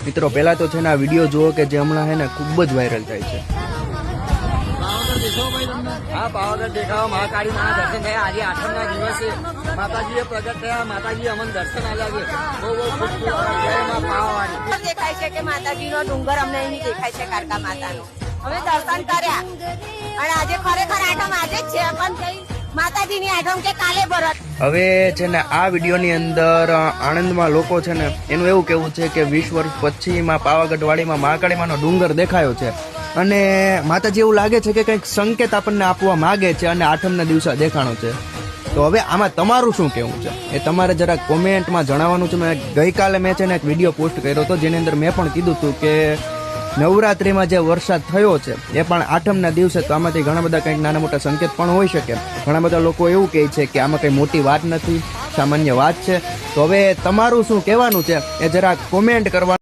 મિત્રો પહેલા તો છે ને આ વિડીયો જુઓ કે જે હમણાં છે ને ખૂબ જ વાયરલ થાય છે. હા, પાવાગઢ દેખાવા મહાકાળી માના દર્શન થયા. આજે આઠમના દિવસે માતાજીએ પ્રગટ થયા. માતાજી અમને દર્શન આપ્યા છે. બહુ ખૂબ જય માં પાવાવાળી. દેખાય છે કે માતાજીનો ડુંગર અમને અહીં દેખાય છે, કારકા માતાનો. અમે દર્શન કર્યા અને આજે ખરેખર આઠમ આજે જ છે, પણ માતાજીની આઠમ કે કાલે ભરત. હવે છે ને આ વિડીયોની અંદર આણંદમાં લોકો છે ને એનું એવું કેવું છે કે 20 વર્ષ પછીમાં પાવાગઢ વાડીમાં મહાકાળીમાંનો ડુંગર દેખાયો છે અને માતાજી એવું લાગે છે કે કંઈક સંકેત આપણને આપવા માંગે છે અને આઠમના દિવસે દેખાણો છે. તો હવે આમાં તમારું શું કહેવું છે એ તમારે જરા કોમેન્ટમાં જણાવવાનું છે. મેં ગઈકાલે મેં છે ને એક વિડીયો પોસ્ટ કર્યો હતો જેની અંદર મેં પણ કીધું હતું કે નવરાત્રિમાં જે વરસાદ થયો છે એ પણ આઠમના દિવસે, તો આમાંથી ઘણા બધા કંઈક નાના મોટા સંકેત પણ હોઈ શકે. ઘણા બધા લોકો એવું કહે છે કે આમાં કંઈ મોટી વાત નથી, સામાન્ય વાત છે. તો હવે તમારું શું કહેવાનું છે એ જરા કોમેન્ટ કરવાનું.